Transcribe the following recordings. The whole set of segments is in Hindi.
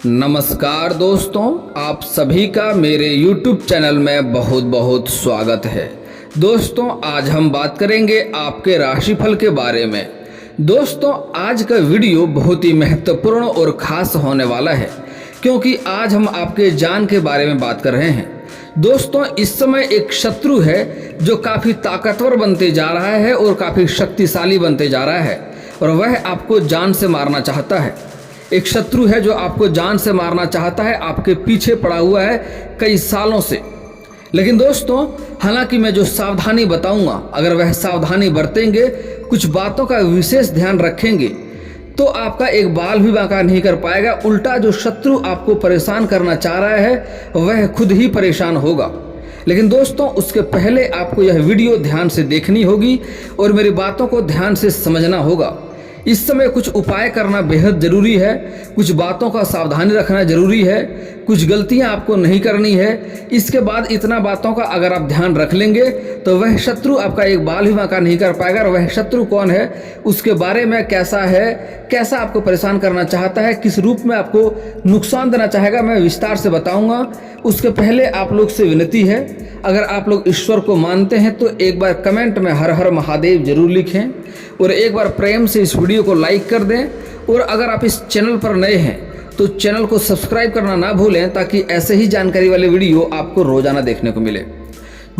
नमस्कार दोस्तों, आप सभी का मेरे YouTube चैनल में बहुत बहुत स्वागत है। दोस्तों, आज हम बात करेंगे आपके राशिफल के बारे में। दोस्तों, आज का वीडियो बहुत ही महत्वपूर्ण और खास होने वाला है, क्योंकि आज हम आपके जान के बारे में बात कर रहे हैं। दोस्तों, इस समय एक शत्रु है जो काफ़ी ताकतवर बनते जा रहा है और काफ़ी शक्तिशाली बनते जा रहा है, और वह आपको जान से मारना चाहता है। एक शत्रु है जो आपको जान से मारना चाहता है, आपके पीछे पड़ा हुआ है कई सालों से। लेकिन दोस्तों, हालांकि मैं जो सावधानी बताऊंगा, अगर वह सावधानी बरतेंगे, कुछ बातों का विशेष ध्यान रखेंगे, तो आपका एक बाल भी बांका नहीं कर पाएगा। उल्टा जो शत्रु आपको परेशान करना चाह रहा है वह खुद ही परेशान होगा। लेकिन दोस्तों, उसके पहले आपको यह वीडियो ध्यान से देखनी होगी और मेरी बातों को ध्यान से समझना होगा। इस समय कुछ उपाय करना बेहद ज़रूरी है, कुछ बातों का सावधानी रखना ज़रूरी है, कुछ गलतियां आपको नहीं करनी है। इसके बाद इतना बातों का अगर आप ध्यान रख लेंगे तो वह शत्रु आपका एक बाल भी बांका नहीं कर पाएगा। और वह शत्रु कौन है, उसके बारे में कैसा है, कैसा आपको परेशान करना चाहता है, किस रूप में आपको नुकसान देना चाहेगा, मैं विस्तार से बताऊँगा। उसके पहले आप लोग से विनती है, अगर आप लोग ईश्वर को मानते हैं तो एक बार कमेंट में हर हर महादेव जरूर लिखें और एक बार प्रेम से इस वीडियो को लाइक कर दें। और अगर आप इस चैनल पर नए हैं तो चैनल को सब्सक्राइब करना ना भूलें, ताकि ऐसे ही जानकारी वाले वीडियो आपको रोजाना देखने को मिले।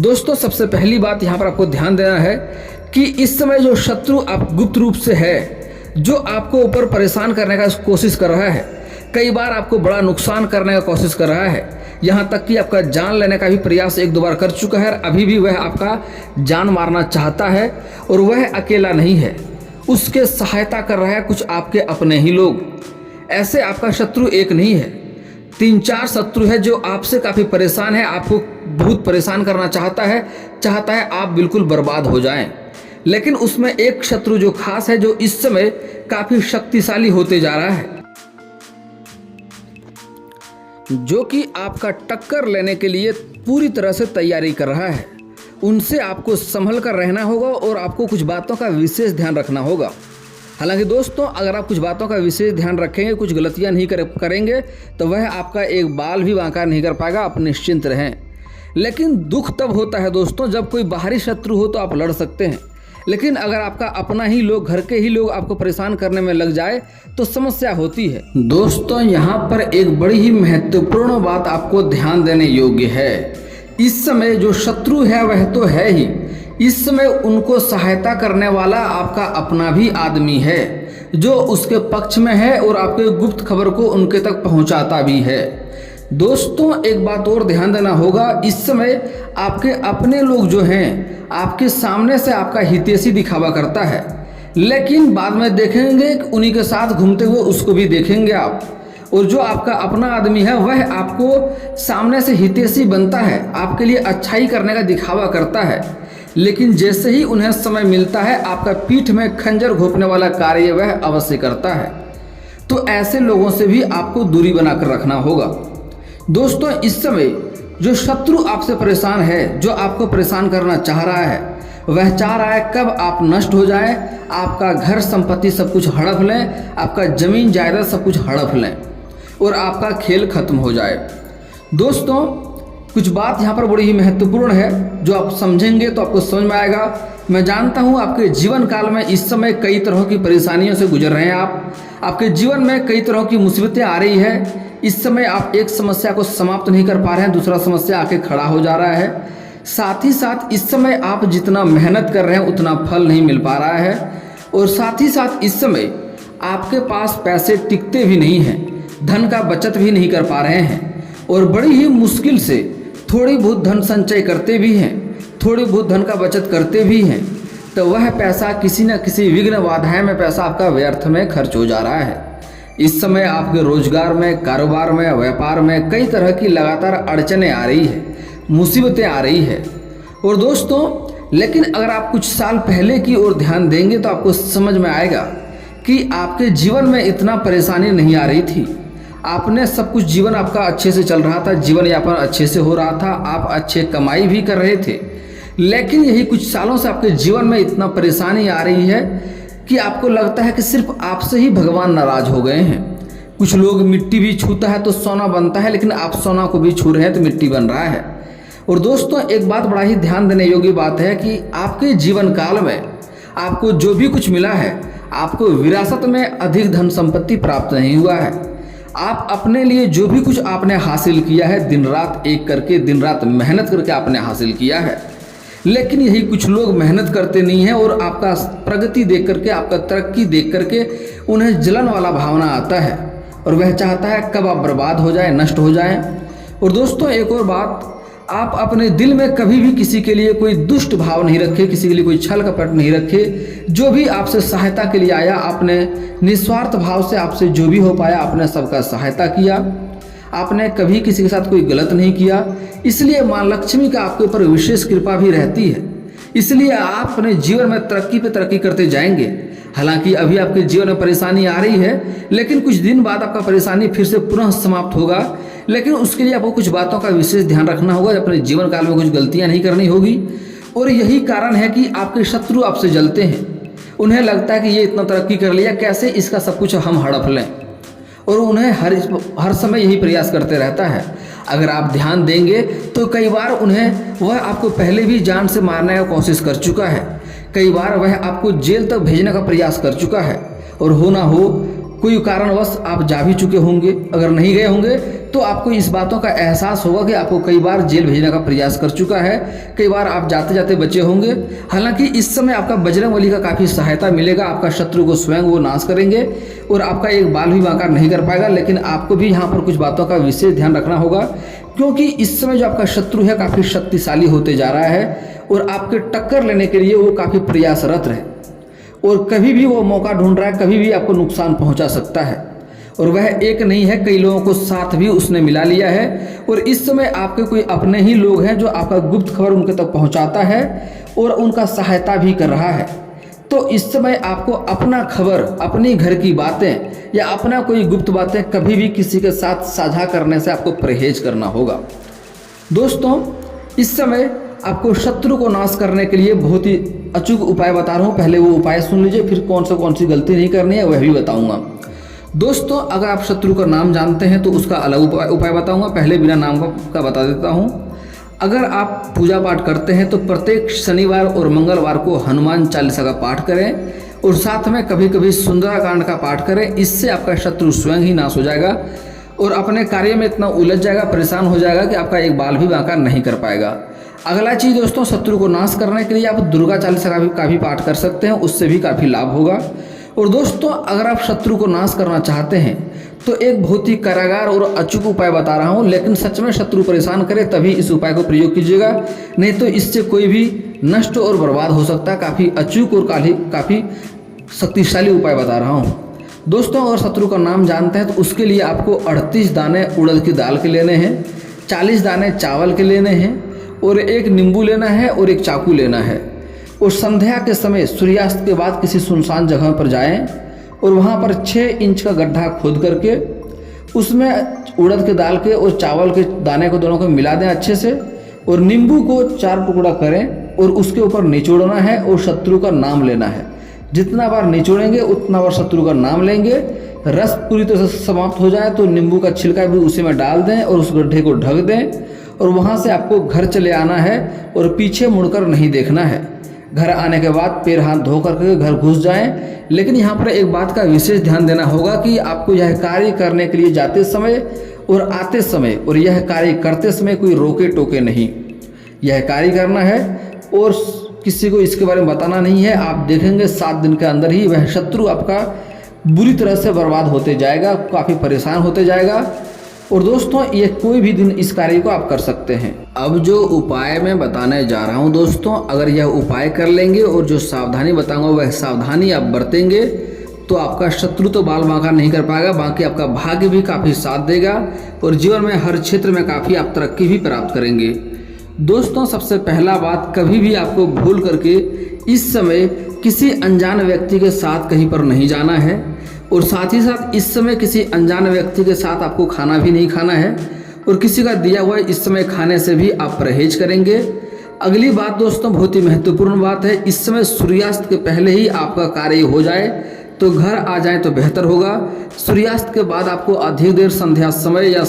दोस्तों, सबसे पहली बात यहाँ पर आपको ध्यान देना है कि इस समय जो शत्रु आप गुप्त रूप से है, जो आपको ऊपर परेशान करने का कोशिश कर रहा है, कई बार आपको बड़ा नुकसान करने का कोशिश कर रहा है, यहाँ तक कि आपका जान लेने का भी प्रयास एक दो बार कर चुका है। अभी भी वह आपका जान मारना चाहता है, और वह अकेला नहीं है, उसके सहायता कर रहा है कुछ आपके अपने ही लोग। ऐसे आपका शत्रु एक नहीं है, 3-4 शत्रु है जो आपसे काफ़ी परेशान है, आपको बहुत परेशान करना चाहता है आप बिल्कुल बर्बाद हो जाएं। लेकिन उसमें एक शत्रु जो खास है, जो इस समय काफ़ी शक्तिशाली होते जा रहा है, जो कि आपका टक्कर लेने के लिए पूरी तरह से तैयारी कर रहा है। उनसे आपको संभल कर रहना होगा और आपको कुछ बातों का विशेष ध्यान रखना होगा। हालांकि दोस्तों, अगर आप कुछ बातों का विशेष ध्यान रखेंगे, कुछ गलतियां नहीं करेंगे, तो वह आपका एक बाल भी बांका नहीं कर पाएगा, आप निश्चिंत रहें। लेकिन दुख तब होता है दोस्तों, जब कोई बाहरी शत्रु हो तो आप लड़ सकते हैं, लेकिन अगर आपका अपना ही लोग, घर के ही लोग आपको परेशान करने में लग जाए तो समस्या होती है। दोस्तों, यहाँ पर एक बड़ी ही महत्वपूर्ण बात आपको ध्यान देने योग्य है। इस समय जो शत्रु है वह तो है ही, इस समय उनको सहायता करने वाला आपका अपना भी आदमी है, जो उसके पक्ष में है और आपके गुप्त खबर को उनके तक पहुंचाता भी है। दोस्तों, एक बात और ध्यान देना होगा, इस समय आपके अपने लोग जो हैं, आपके सामने से आपका हितैषी दिखावा करता है, लेकिन बाद में देखेंगे कि उन्हीं के साथ घूमते हुए उसको भी देखेंगे आप। और जो आपका अपना आदमी है वह आपको सामने से हितैषी बनता है, आपके लिए अच्छाई करने का दिखावा करता है, लेकिन जैसे ही उन्हें समय मिलता है आपका पीठ में खंजर घोंपने वाला कार्य वह अवश्य करता है। तो ऐसे लोगों से भी आपको दूरी बनाकर रखना होगा। दोस्तों, इस समय जो शत्रु आपसे परेशान है, जो आपको परेशान करना चाह रहा है, वह चाह रहा है कब आप नष्ट हो जाएं, आपका घर संपत्ति सब कुछ हड़प लें, आपका जमीन जायदाद सब कुछ हड़प लें और आपका खेल खत्म हो जाए। दोस्तों, कुछ बात यहाँ पर बड़ी ही महत्वपूर्ण है, जो आप समझेंगे तो आपको समझ में आएगा। मैं जानता हूँ आपके जीवन काल में इस समय कई तरह की परेशानियों से गुजर रहे हैं आपके जीवन में कई तरह की मुसीबतें आ रही है। इस समय आप एक समस्या को समाप्त नहीं कर पा रहे हैं, दूसरा समस्या आके खड़ा हो जा रहा है। साथ ही साथ इस समय आप जितना मेहनत कर रहे हैं उतना फल नहीं मिल पा रहा है, और साथ ही साथ इस समय आपके पास पैसे टिकते भी नहीं हैं, धन का बचत भी नहीं कर पा रहे हैं, और बड़ी ही मुश्किल से थोड़ी बहुत धन संचय करते भी हैं, थोड़ी बहुत धन का बचत करते भी हैं, तो वह पैसा किसी न किसी विघ्न बाधाएं में पैसा आपका व्यर्थ में खर्च हो जा रहा है। इस समय आपके रोजगार में, कारोबार में, व्यापार में कई तरह की लगातार अड़चनें आ रही है, मुसीबतें आ रही है। और दोस्तों, लेकिन अगर आप कुछ साल पहले की ओर ध्यान देंगे तो आपको समझ में आएगा कि आपके जीवन में इतना परेशानी नहीं आ रही थी। आपने सब कुछ, जीवन आपका अच्छे से चल रहा था, जीवन यापन अच्छे से हो रहा था, आप अच्छे कमाई भी कर रहे थे। लेकिन यही कुछ सालों से आपके जीवन में इतना परेशानी आ रही है कि आपको लगता है कि सिर्फ आपसे ही भगवान नाराज हो गए हैं। कुछ लोग मिट्टी भी छूता है तो सोना बनता है, लेकिन आप सोना को भी छू रहे हैं तो मिट्टी बन रहा है। और दोस्तों एक बात बड़ा ही ध्यान देने योग्य बात है कि आपके जीवन काल में आपको जो भी कुछ मिला है, आपको विरासत में अधिक धन संपत्ति प्राप्त नहीं हुआ है। आप अपने लिए जो भी कुछ आपने हासिल किया है, दिन रात एक करके, दिन रात मेहनत करके आपने हासिल किया है। लेकिन यही कुछ लोग मेहनत करते नहीं हैं और आपका प्रगति देख करके, आपका तरक्की देख करके उन्हें जलन वाला भावना आता है और वह चाहता है कब आप बर्बाद हो जाए, नष्ट हो जाए। और दोस्तों एक और बात, आप अपने दिल में कभी भी किसी के लिए कोई दुष्ट भाव नहीं रखे, किसी के लिए कोई छल कपट नहीं रखे। जो भी आपसे सहायता के लिए आया, आपने निस्वार्थ भाव से आपसे जो भी हो पाया आपने सबका सहायता किया। आपने कभी किसी के साथ कोई गलत नहीं किया। इसलिए माँ लक्ष्मी का आपके ऊपर विशेष कृपा भी रहती है। इसलिए आप अपने जीवन में तरक्की पे तरक्की करते जाएंगे। हालांकि अभी आपके जीवन में परेशानी आ रही है, लेकिन कुछ दिन बाद आपका परेशानी फिर से पुनः समाप्त होगा। लेकिन उसके लिए आपको कुछ बातों का विशेष ध्यान रखना होगा, अपने जीवन काल में कुछ गलतियां नहीं करनी होगी। और यही कारण है कि आपके शत्रु आपसे जलते हैं। उन्हें लगता है कि ये इतना तरक्की कर लिया, कैसे इसका सब कुछ हम हड़प लें, और उन्हें हर समय यही प्रयास करते रहता है। अगर आप ध्यान देंगे तो कई बार वह आपको पहले भी जान से मारने की कोशिश कर चुका है। कई बार वह आपको जेल तक भेजने का प्रयास कर चुका है, और हो ना हो कोई कारणवश आप जा भी चुके होंगे। अगर नहीं गए होंगे तो आपको इस बातों का एहसास होगा कि आपको कई बार जेल भेजने का प्रयास कर चुका है। कई बार आप जाते जाते बचे होंगे। हालांकि इस समय आपका बजरंगबली का काफ़ी सहायता मिलेगा। आपका शत्रु को स्वयं वो नाश करेंगे और आपका एक बाल भी बांका नहीं कर पाएगा। लेकिन आपको भी यहाँ पर कुछ बातों का विशेष ध्यान रखना होगा, क्योंकि इस समय जो आपका शत्रु है काफ़ी शक्तिशाली होते जा रहा है और आपके टक्कर लेने के लिए वो काफ़ी प्रयासरत है, और कभी भी वो मौका ढूंढ रहा है, कभी भी आपको नुकसान पहुंचा सकता है। और वह एक नहीं है, कई लोगों को साथ भी उसने मिला लिया है। और इस समय आपके कोई अपने ही लोग हैं जो आपका गुप्त खबर उनके तक पहुंचाता है और उनका सहायता भी कर रहा है। तो इस समय आपको अपना खबर, अपनी घर की बातें या अपना कोई गुप्त बातें कभी भी किसी के साथ साझा करने से आपको परहेज करना होगा। दोस्तों इस समय आपको शत्रु को नाश करने के लिए बहुत ही अचूक उपाय बता रहा हूँ। पहले वो उपाय सुन लीजिए, फिर कौन सी गलती नहीं करनी है वह भी बताऊंगा। दोस्तों अगर आप शत्रु का नाम जानते हैं तो उसका अलग उपाय बताऊंगा। पहले बिना नाम का बता देता हूं। अगर आप पूजा पाठ करते हैं तो प्रत्येक शनिवार और मंगलवार को हनुमान चालीसा का पाठ करें, और साथ में कभी कभी सुंदराकांड का पाठ करें। इससे आपका शत्रु स्वयं ही नाश हो जाएगा और अपने कार्य में इतना उलझ जाएगा, परेशान हो जाएगा कि आपका एक बाल भी बांका नहीं कर पाएगा। अगला चीज़ दोस्तों, शत्रु को नाश करने के लिए आप दुर्गा चालीसा का भी पाठ कर सकते हैं, उससे भी काफ़ी लाभ होगा। और दोस्तों अगर आप शत्रु को नाश करना चाहते हैं तो एक बहुत ही कारागार और अचूक उपाय बता रहा हूं, लेकिन सच में शत्रु परेशान करे तभी इस उपाय को प्रयोग कीजिएगा, नहीं तो इससे कोई भी नष्ट और बर्बाद हो सकता है। काफ़ी अचूक और काफ़ी शक्तिशाली उपाय बता रहा हूं। दोस्तों अगर शत्रु का नाम जानते हैं तो उसके लिए आपको 38 दाने उड़द की दाल के लेने हैं, 40 दाने चावल के लेने हैं, और एक नींबू लेना है और एक चाकू लेना है। और संध्या के समय सूर्यास्त के बाद किसी सुनसान जगह पर जाएं और वहाँ पर 6 इंच का गड्ढा खोद करके उसमें उड़द के दाल के और चावल के दाने को दोनों को मिला दें अच्छे से, और नींबू को 4 टुकड़ा करें और उसके ऊपर निचोड़ना है और शत्रु का नाम लेना है। जितना बार निचोड़ेंगे उतना बार शत्रु का नाम लेंगे। रस पूरी तरह से समाप्त हो जाए तो नींबू का छिलका भी उसी में डाल दें और उस गड्ढे को ढक दें, और वहाँ से आपको घर चले आना है और पीछे मुड़कर नहीं देखना है। घर आने के बाद पैर हाथ धो करके घर घुस जाएं। लेकिन यहाँ पर एक बात का विशेष ध्यान देना होगा कि आपको यह कार्य करने के लिए जाते समय और आते समय और यह कार्य करते समय कोई रोके टोके नहीं, यह कार्य करना है और किसी को इसके बारे में बताना नहीं है। आप देखेंगे 7 दिन के अंदर ही वह शत्रु आपका बुरी तरह से बर्बाद होते जाएगा, काफ़ी परेशान होते जाएगा। और दोस्तों ये कोई भी दिन इस कार्य को आप कर सकते हैं। अब जो उपाय मैं बताने जा रहा हूं दोस्तों, अगर यह उपाय कर लेंगे और जो सावधानी बताऊंगा वह सावधानी आप बरतेंगे तो आपका शत्रु तो बाल बांका नहीं कर पाएगा, बाकी आपका भाग्य भी काफ़ी साथ देगा और जीवन में हर क्षेत्र में काफ़ी आप तरक्की भी प्राप्त करेंगे। दोस्तों सबसे पहला बात, कभी भी आपको भूल करके इस समय किसी अनजान व्यक्ति के साथ कहीं पर नहीं जाना है, और साथ ही साथ इस समय किसी अनजान व्यक्ति के साथ आपको खाना भी नहीं खाना है, और किसी का दिया हुआ इस समय खाने से भी आप परहेज करेंगे। अगली बात दोस्तों बहुत ही महत्वपूर्ण बात है, इस समय सूर्यास्त के पहले ही आपका कार्य हो जाए तो घर आ जाएं तो बेहतर होगा। सूर्यास्त के बाद आपको अधिक देर संध्या समय या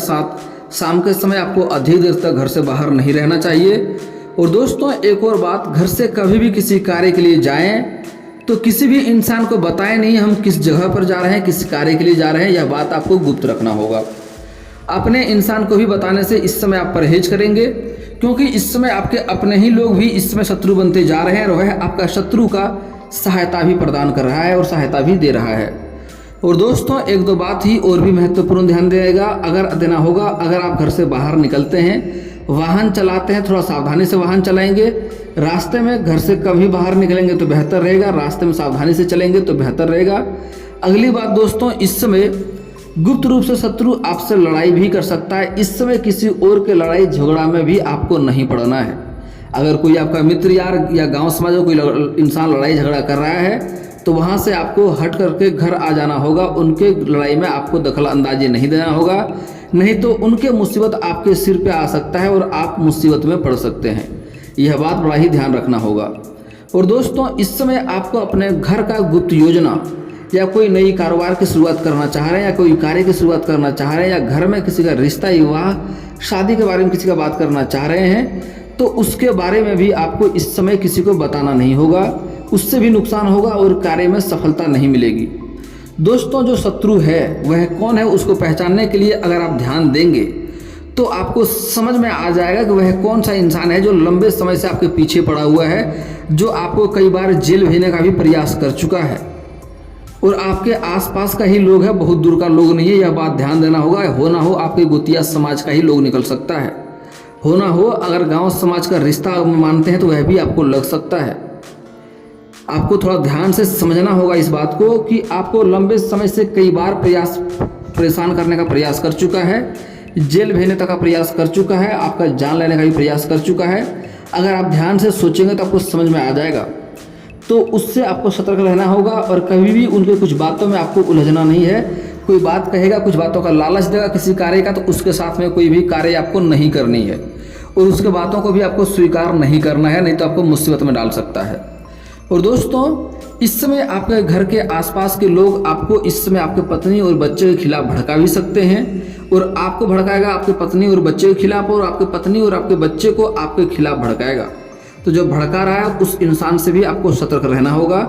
शाम के समय आपको अधिक देर तक घर से बाहर नहीं रहना चाहिए। और दोस्तों एक और बात, घर से कभी भी किसी कार्य के लिए जाएं तो किसी भी इंसान को बताएं नहीं हम किस जगह पर जा रहे हैं, किस कार्य के लिए जा रहे हैं, यह बात आपको गुप्त रखना होगा। अपने इंसान को भी बताने से इस समय आप परहेज करेंगे, क्योंकि इस समय आपके अपने ही लोग भी इस समय शत्रु बनते जा रहे हैं और वह आपका शत्रु का सहायता भी प्रदान कर रहा है और सहायता भी दे रहा है। और दोस्तों एक दो बात ही और भी महत्वपूर्ण ध्यान देना होगा। अगर आप घर से बाहर निकलते हैं, वाहन चलाते हैं, थोड़ा सावधानी से वाहन चलाएंगे। रास्ते में घर से कभी बाहर निकलेंगे तो बेहतर रहेगा, रास्ते में सावधानी से चलेंगे तो बेहतर रहेगा। अगली बात दोस्तों, इस समय गुप्त रूप से शत्रु आपसे लड़ाई भी कर सकता है। इस समय किसी और के लड़ाई झगड़ा में भी आपको नहीं पड़ना है। अगर कोई आपका मित्र यार या गांव समाज में कोई इंसान लड़ाई झगड़ा कर रहा है तो वहां से आपको हट करके घर आ जाना होगा। उनके लड़ाई में आपको दखल अंदाजी नहीं देना होगा, नहीं तो उनके मुसीबत आपके सिर पे आ सकता है और आप मुसीबत में पड़ सकते हैं। यह बात बड़ा ही ध्यान रखना होगा। और दोस्तों इस समय आपको अपने घर का गुप्त योजना या कोई नई कारोबार की शुरुआत करना चाह रहे हैं या कोई कार्य की शुरुआत करना चाह रहे हैं या घर में किसी का रिश्ता, विवाह, शादी के बारे में किसी का बात करना चाह रहे हैं तो उसके बारे में भी आपको इस समय किसी को बताना नहीं होगा। उससे भी नुकसान होगा और कार्य में सफलता नहीं मिलेगी। दोस्तों जो शत्रु है वह कौन है उसको पहचानने के लिए अगर आप ध्यान देंगे तो आपको समझ में आ जाएगा कि वह कौन सा इंसान है जो लंबे समय से आपके पीछे पड़ा हुआ है, जो आपको कई बार जेल भेजने का भी प्रयास कर चुका है और आपके आसपास का ही लोग है, बहुत दूर का लोग नहीं है। यह बात ध्यान देना होगा। हो ना हो आपके गोतिया समाज का ही लोग निकल सकता है, हो ना हो अगर गांव समाज का रिश्ता मानते हैं तो वह भी आपको लग सकता है। आपको थोड़ा ध्यान से समझना होगा इस बात को कि आपको लंबे समय से कई बार परेशान करने का प्रयास कर चुका है, जेल भेजने तक का प्रयास कर चुका है, आपका जान लेने का भी प्रयास कर चुका है। अगर आप ध्यान से सोचेंगे तो आपको समझ में आ जाएगा। तो उससे आपको सतर्क रहना होगा और कभी भी उनके कुछ बातों में आपको उलझना नहीं है। कोई बात कहेगा, कुछ बातों का लालच देगा किसी कार्य का, तो उसके साथ में कोई भी कार्य आपको नहीं करनी है और उसके बातों को भी आपको स्वीकार नहीं करना है, नहीं तो आपको मुसीबत में डाल सकता है। और दोस्तों इस समय आपके घर के आसपास के लोग आपको इस समय आपके पत्नी और बच्चे के खिलाफ भड़का भी सकते हैं और आपको भड़काएगा आपके पत्नी और बच्चे के खिलाफ और आपके पत्नी और आपके बच्चे को आपके खिलाफ भड़काएगा। तो जो भड़का रहा है उस इंसान से भी आपको सतर्क रहना होगा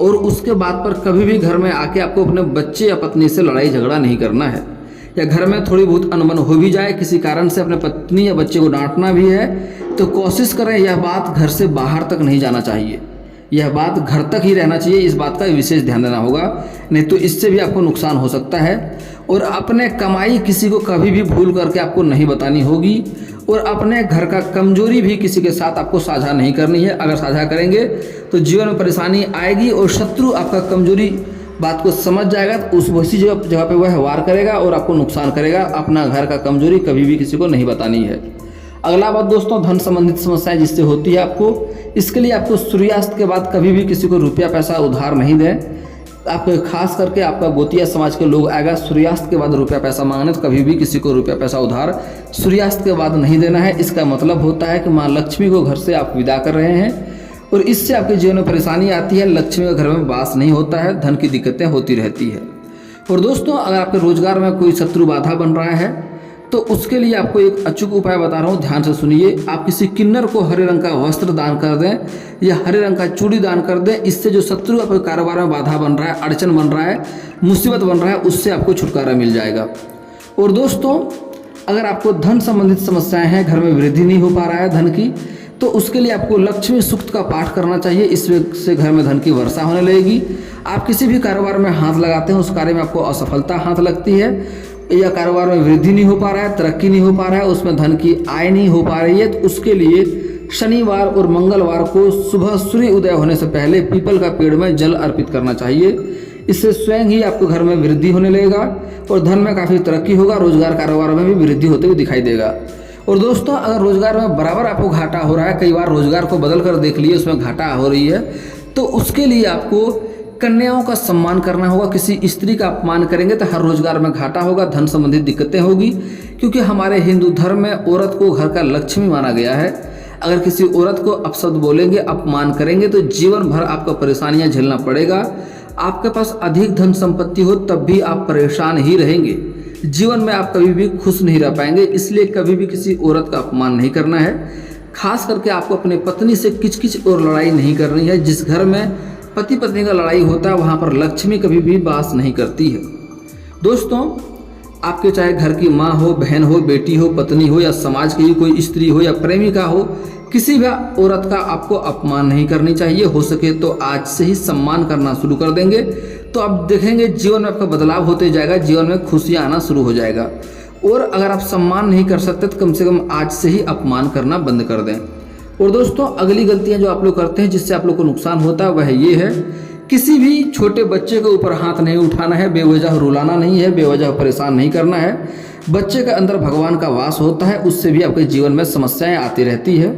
और उसके बात पर कभी भी घर में आके आपको अपने बच्चे या पत्नी से लड़ाई झगड़ा नहीं करना है। या घर में थोड़ी बहुत अनबन हो भी जाए किसी कारण से अपने पत्नी या बच्चे को डांटना भी है तो कोशिश करें यह बात घर से बाहर तक नहीं जाना चाहिए, यह बात घर तक ही रहना चाहिए। इस बात का विशेष ध्यान देना होगा, नहीं तो इससे भी आपको नुकसान हो सकता है। और अपने कमाई किसी को कभी भी भूल करके आपको नहीं बतानी होगी और अपने घर का कमजोरी भी किसी के साथ आपको साझा नहीं करनी है। अगर साझा करेंगे तो जीवन में परेशानी आएगी और शत्रु आपका कमजोरी बात को समझ जाएगा तो उसी जगह पे वह वार करेगा और आपको नुकसान करेगा। अपना घर का कमजोरी कभी भी किसी को नहीं बतानी है। अगला बात दोस्तों, धन संबंधित समस्याएं जिससे होती है आपको, इसके लिए आपको सूर्यास्त के बाद कभी भी किसी को रुपया पैसा उधार नहीं दें। आपको खास करके आपका गोतिया समाज के लोग आएगा सूर्यास्त के बाद रुपया पैसा मांगने, तो कभी भी किसी को रुपया पैसा उधार सूर्यास्त के बाद नहीं देना है। इसका मतलब होता है कि माँ लक्ष्मी को घर से आप विदा कर रहे हैं और इससे आपके जीवन में परेशानी आती है। लक्ष्मी का घर में वास नहीं होता है, धन की दिक्कतें होती रहती है। और दोस्तों अगर आपके रोजगार में कोई शत्रु बाधा बन रहा है तो उसके लिए आपको एक अचूक उपाय बता रहा हूँ, ध्यान से सुनिए। आप किसी किन्नर को हरे रंग का वस्त्र दान कर दें या हरे रंग का चूड़ी दान कर दें। इससे जो शत्रु आपके कारोबार में बाधा बन रहा है, अड़चन बन रहा है, मुसीबत बन रहा है, उससे आपको छुटकारा मिल जाएगा। और दोस्तों अगर आपको धन संबंधित समस्याएं हैं, घर में वृद्धि नहीं हो पा रहा है धन की, तो उसके लिए आपको लक्ष्मी सूक्त का पाठ करना चाहिए। इससे घर में धन की वर्षा होने लगेगी। आप किसी भी कारोबार में हाथ लगाते हैं, उस कार्य में आपको असफलता हाथ लगती है या कारोबार में वृद्धि नहीं हो पा रहा है, तरक्की नहीं हो पा रहा है, उसमें धन की आय नहीं हो पा रही है, तो उसके लिए शनिवार और मंगलवार को सुबह सूर्य उदय होने से पहले पीपल का पेड़ में जल अर्पित करना चाहिए। इससे स्वयं ही आपके घर में वृद्धि होने लगेगा और धन में काफ़ी तरक्की होगा। रोजगार कारोबार में भी वृद्धि होते हुए दिखाई देगा। और दोस्तों अगर रोजगार में बराबर आपको घाटा हो रहा है, कई बार रोजगार को बदल कर देख लिए उसमें घाटा हो रही है, तो उसके लिए आपको कन्याओं का सम्मान करना होगा। किसी स्त्री का अपमान करेंगे तो हर रोजगार में घाटा होगा, धन संबंधित दिक्कतें होगी, क्योंकि हमारे हिंदू धर्म में औरत को घर का लक्ष्मी माना गया है। अगर किसी औरत को अपशब्द बोलेंगे, अपमान करेंगे तो जीवन भर आपको परेशानियां झेलना पड़ेगा। आपके पास अधिक धन संपत्ति हो तब भी आप परेशान ही रहेंगे। जीवन में आप कभी भी खुश नहीं रह पाएंगे, इसलिए कभी भी किसी औरत का अपमान नहीं करना है। खास करके आपको अपनी पत्नी से किचकिच और लड़ाई नहीं करनी है। जिस घर में पति पत्नी का लड़ाई होता है वहाँ पर लक्ष्मी कभी भी वास नहीं करती है। दोस्तों, आपके चाहे घर की माँ हो, बहन हो, बेटी हो, पत्नी हो या समाज की कोई स्त्री हो या प्रेमिका हो, किसी भी औरत का आपको अपमान नहीं करनी चाहिए। हो सके तो आज से ही सम्मान करना शुरू कर देंगे तो आप देखेंगे जीवन में आपका बदलाव होते जाएगा, जीवन में खुशियाँ आना शुरू हो जाएगा। और अगर आप सम्मान नहीं कर सकते तो कम से कम आज से ही अपमान करना बंद कर दें। और दोस्तों, अगली गलतियाँ जो आप लोग करते हैं जिससे आप लोग को नुकसान होता है वह ये है, किसी भी छोटे बच्चे के ऊपर हाथ नहीं उठाना है, बेवजह रुलाना नहीं है, बेवजह परेशान नहीं करना है। बच्चे के अंदर भगवान का वास होता है, उससे भी आपके जीवन में समस्याएं आती रहती है।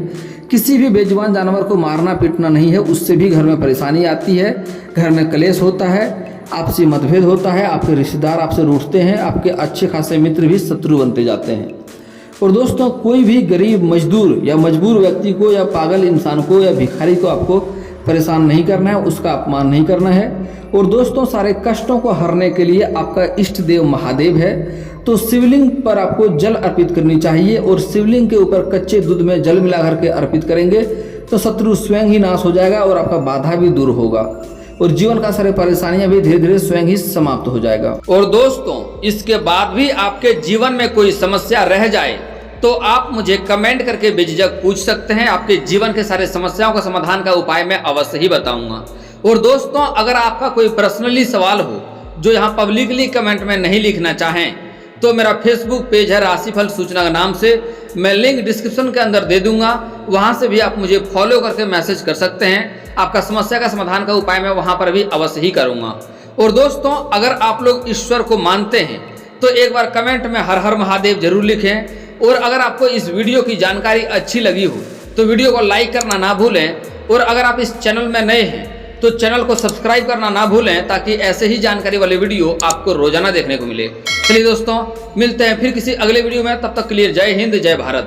किसी भी बेजुबान जानवर को मारना पीटना नहीं है, उससे भी घर में परेशानी आती है, घर में कलेश होता है, आपसी मतभेद होता है, आपके रिश्तेदार आपसे रूठते हैं, आपके अच्छे खासे मित्र भी शत्रु बनते जाते हैं। और दोस्तों, कोई भी गरीब, मजदूर या मजबूर व्यक्ति को या पागल इंसान को या भिखारी को आपको परेशान नहीं करना है, उसका अपमान नहीं करना है। और दोस्तों, सारे कष्टों को हरने के लिए आपका इष्ट देव महादेव है, तो शिवलिंग पर आपको जल अर्पित करनी चाहिए। और शिवलिंग के ऊपर कच्चे दूध में जल मिला करके अर्पित करेंगे तो शत्रु स्वयं ही नाश हो जाएगा और आपका बाधा भी दूर होगा और जीवन का सारे परेशानियां भी धीरे धीरे स्वयं ही समाप्त हो जाएगा। और दोस्तों, इसके बाद भी आपके जीवन में कोई समस्या रह जाए तो आप मुझे कमेंट करके बेझिझक पूछ सकते हैं। आपके जीवन के सारे समस्याओं का समाधान का उपाय मैं अवश्य ही बताऊंगा। और दोस्तों, अगर आपका कोई पर्सनली सवाल हो जो यहाँ पब्लिकली कमेंट में नहीं लिखना चाहें तो मेरा फेसबुक पेज है राशिफल सूचना के नाम से, मैं लिंक डिस्क्रिप्शन के अंदर दे दूंगा, वहां से भी आप मुझे फॉलो करके मैसेज कर सकते हैं। आपका समस्या का समाधान का उपाय मैं वहां पर भी अवश्य ही करूंगा। और दोस्तों, अगर आप लोग ईश्वर को मानते हैं तो एक बार कमेंट में हर हर महादेव जरूर लिखें। और अगर आपको इस वीडियो की जानकारी अच्छी लगी हो तो वीडियो को लाइक करना ना भूलें। और अगर आप इस चैनल में नए हैं तो चैनल को सब्सक्राइब करना ना भूलें, ताकि ऐसे ही जानकारी वाले वीडियो आपको रोजाना देखने को मिले। चलिए दोस्तों, मिलते हैं फिर किसी अगले वीडियो में, तब तक के लिए जय हिंद, जय भारत।